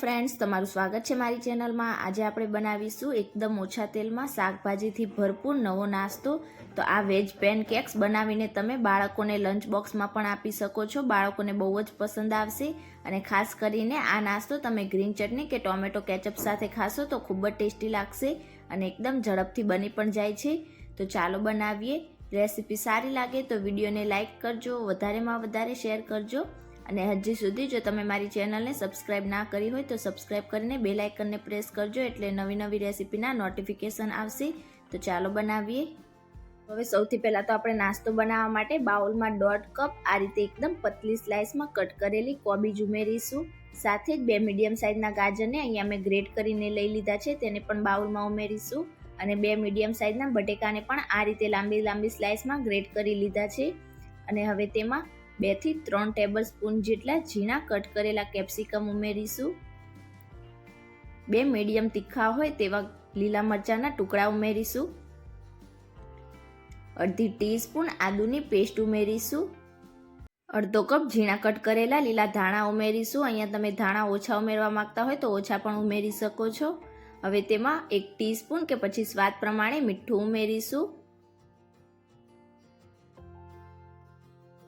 Friends, તમારું સ્વાગત છે મારી ચેનલમાં। આજે આપણે બનાવીશું એકદમ ઓછા તેલમાં શાકભાજીથી ભરપૂર નવો નાસ્તો। તો આ વેજ પેનકેક્સ બનાવીને તમે બાળકોને લંચ બોક્સમાં પણ આપી શકો છો। બાળકોને બહુ જ પસંદ આવશે અને ખાસ કરીને આ નાસ્તો તમે ગ્રીન ચટણી કે ટોમેટો કેચઅપ સાથે ખાશો તો ખૂબ જ ટેસ્ટી લાગશે અને એકદમ ઝડપથી બની પણ જાય છે। તો ચાલો બનાવીએ। રેસીપી સારી લાગે તો વિડીયોને લાઇક કરજો, વધારેમાં વધારે શેર કરજો અને હજી સુધી જો તમે મારી ચેનલને સબસ્ક્રાઇબ ના કરી હોય તો સબસ્ક્રાઇબ કરીને બેલ આઇકનને પ્રેસ કરજો એટલે નવી નવી રેસીપીના નોટિફિકેશન આવશે। તો ચાલો બનાવીએ। હવે સૌથી પહેલાં તો આપણે નાસ્તો બનાવવા માટે બાઉલમાં 1.5 કપ આ રીતે એકદમ પતલી સ્લાઇસમાં કટ કરેલી કોબીજ ઉમેરીશું। સાથે જ 2 મીડિયમ સાઇઝના ગાજરને અહીંયા મેં ગ્રેટ કરીને લઈ લીધા છે, તેને પણ બાઉલમાં ઉમેરીશું અને 2 મીડિયમ સાઇઝના બટેકાને પણ આ રીતે લાંબી લાંબી સ્લાઇસમાં ગ્રેટ કરી લીધા છે। અને હવે તેમાં 2 થી 3 ટેબલ સ્પૂન જેટલા ઝીણા કટ કરેલા કેપ્સિકમ ઉમેરીશું। 2 મીડિયમ તીખા હોય તેવા લીલા મરચાંના ટુકડા ઉમેરીશું। અડધી ટીસ્પૂન આદુની પેસ્ટ ઉમેરીશું। અડધો કપ ઝીણા કટ કરેલા લીલા ધાણા ઉમેરીશું। અહીંયા તમે ધાણા ઓછા ઉમેરવા માંગતા હોય તો ઓછા પણ ઉમેરી શકો છો। હવે તેમાં 1 ટીસ્પૂન કે પછી સ્વાદ પ્રમાણે મીઠું ઉમેરીશું।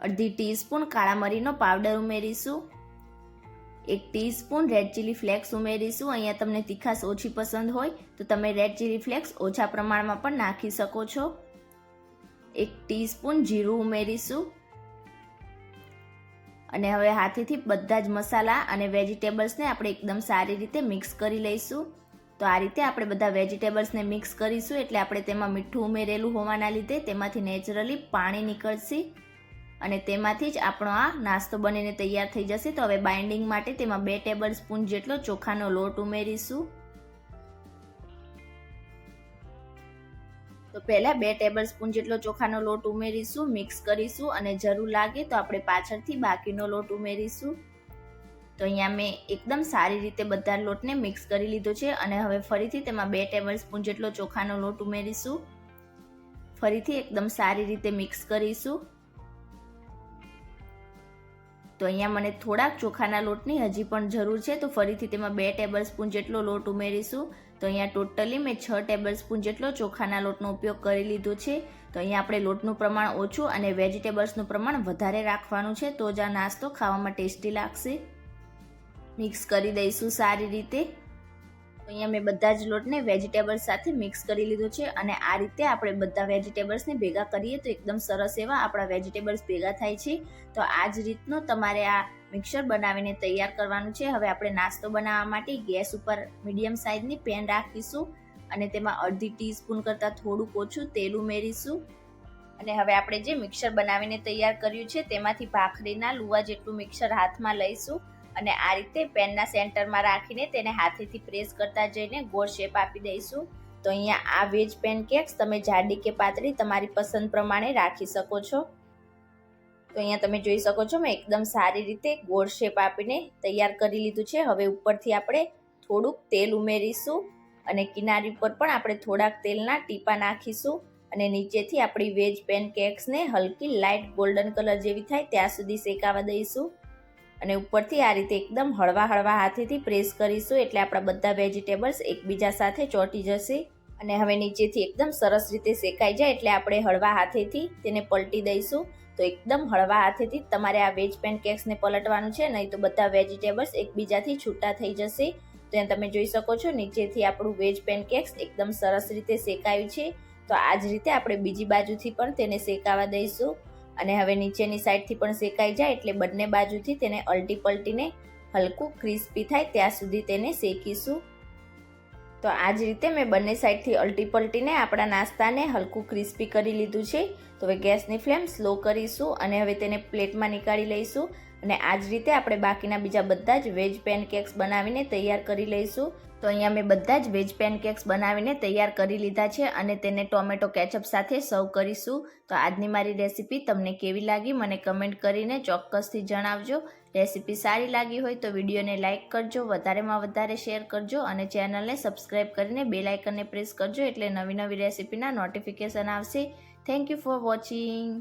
અડધી ટીસ્પૂન કાળા મરીનો પાવડર ઉમેરીશું। 1 ટીસ્પૂન રેડ ચીલી ફ્લેક્સ ઉમેરીશું। અહીંયા તમને તીખાશ ઓછી પસંદ હોય તો તમે રેડ ચીલી ફ્લેક્સ ઓછા પ્રમાણમાં પણ નાખી શકો છો। 1 ટીસ્પૂન જીરું ઉમેરીશું અને હવે હાથેથી બધા જ મસાલા અને વેજીટેબલ્સને આપણે એકદમ સારી રીતે મિક્સ કરી લઈશું। તો આ રીતે આપણે બધા વેજીટેબલ્સને મિક્સ કરીશું એટલે આપણે તેમાં મીઠું ઉમેરેલું હોવાના લીધે તેમાંથી નેચરલી પાણી નીકળશે અને તેમાંથી જ આપણો આ નાસ્તો બનીને તૈયાર થઈ જશે। તો હવે બાઇન્ડિંગ માટે તેમાં 2 ટેબલ સ્પૂન જેટલો ચોખાનો લોટ ઉમેરીશું। તો પહેલાં 2 ટેબલ સ્પૂન જેટલો ચોખાનો લોટ ઉમેરીશું, મિક્સ કરીશું અને જરૂર લાગે તો આપણે પાછળથી બાકીનો લોટ ઉમેરીશું। તો અહીંયા મેં એકદમ સારી રીતે બધા લોટને મિક્સ કરી લીધો છે અને હવે ફરીથી તેમાં 2 ટેબલ સ્પૂન જેટલો ચોખાનો લોટ ઉમેરીશું। ફરીથી એકદમ સારી રીતે મિક્સ કરીશું। તો અહીંયા મને થોડાક ચોખાના લોટની હજી પણ જરૂર છે તો ફરીથી તેમાં 2 ટેબલ સ્પૂન જેટલો લોટ ઉમેરીશું। તો અહીંયા ટોટલી મેં 6 ટેબલ સ્પૂન જેટલો ચોખાના લોટનો ઉપયોગ કરી લીધો છે। તો અહીંયા આપણે લોટનું પ્રમાણ ઓછું અને વેજીટેબલ્સનું પ્રમાણ વધારે રાખવાનું છે તો જ આ નાસ્તો ખાવામાં ટેસ્ટી લાગશે। મિક્સ કરી દઈશું સારી રીતે। તો અહીંયા મેં બધા જ લોટને વેજીટેબલ્સ સાથે મિક્સ કરી લીધો છે અને આ રીતે આપણે બધા વેજીટેબલ્સને ભેગા કરીએ તો એકદમ સરસ એવા આપણા વેજીટેબલ્સ ભેગા થાય છે। તો આ જ રીતનો તમારે આ મિક્સર બનાવીને તૈયાર કરવાનું છે। હવે આપણે નાસ્તો બનાવવા માટે ગેસ ઉપર મીડિયમ સાઇઝની પેન રાખીશું અને તેમાં અડધી ટીસ્પૂન કરતાં થોડુંક ઓછું તેલ ઉમેરીશું અને હવે આપણે જે મિક્સર બનાવીને તૈયાર કર્યું છે તેમાંથી ભાખરીના લુવા જેટલું મિક્સર હાથમાં લઈશું અને આ રીતે પેનના સેન્ટરમાં રાખીને તેને હાથેથી પ્રેસ કરતા જઈને ગોળ શેપ આપી દઈશું। તો અહીંયા આ વેજ પેનકેક્સ તમે જાડી કે પાતળી તમારી પસંદ પ્રમાણે રાખી શકો છો। તો અહીંયા તમે જોઈ શકો છો મેં એકદમ સારી રીતે ગોળ શેપ આપીને તૈયાર કરી લીધું છે। હવે ઉપરથી આપણે થોડુંક તેલ ઉમેરીશું અને કિનારી પર પણ આપણે થોડાક તેલના ટીપા નાખીશું અને નીચેથી આપણી વેજ પેનકેક્સને હલકી લાઇટ ગોલ્ડન કલર જેવી થાય ત્યાં સુધી શેકાવા દઈશું અને ઉપરથી આ રીતે એકદમ હળવા હળવા હાથેથી પ્રેસ કરીશું એટલે આપણા બધા વેજીટેબલ્સ એકબીજા સાથે ચોંટી જશે અને હવે નીચેથી એકદમ સરસ રીતે શેકાઈ જાય એટલે આપણે હળવા હાથેથી તેને પલટી દઈશું। તો એકદમ હળવા હાથેથી તમારે આ વેજ પેનકેક્સને પલટવાનું છે, નહીં તો બધા વેજીટેબલ્સ એકબીજાથી છૂટા થઈ જશે। તો અહીં તમે જોઈ શકો છો નીચેથી આપણું વેજ પેનકેક્સ એકદમ સરસ રીતે શેકાયું છે। તો આ જ રીતે આપણે બીજી બાજુથી પણ તેને શેકાવા દઈશું અને હવે નીચેની સાઈડથી પણ શેકાઈ જાય એટલે બંને બાજુથી તેને અલટી પલટીને હલકું ક્રિસ્પી થાય ત્યાં સુધી તેને શેકીશું। તો આ જ રીતે મેં બંને સાઈડથી અલટી પલટીને આપણા નાસ્તાને હલકું ક્રિસ્પી કરી લીધું છે। તો હવે ગેસની ફ્લેમ સ્લો કરીશું અને હવે તેને પ્લેટમાં નીકાળી લઈશું અને આ જ રીતે આપણે બાકીના બીજા બધા જ વેજ પેનકેક્સ બનાવીને તૈયાર કરી લઈશું। તો અહીંયા મેં બધા જ વેજ પેનકેક્સ બનાવીને તૈયાર કરી લીધા છે અને તેને ટોમેટો કેચઅપ સાથે સર્વ કરીશું। તો આજની મારી રેસીપી તમને કેવી લાગી મને કમેન્ટ કરીને ચોક્કસથી જણાવજો। રેસીપી સારી લાગી હોય તો વિડીયોને લાઇક કરજો, વધારેમાં વધારે શેર કરજો અને ચેનલને સબસ્ક્રાઇબ કરીને બેલ આઇકનને પ્રેસ કરજો એટલે નવી નવી રેસીપીના નોટિફિકેશન આવશે। Thank you for watching.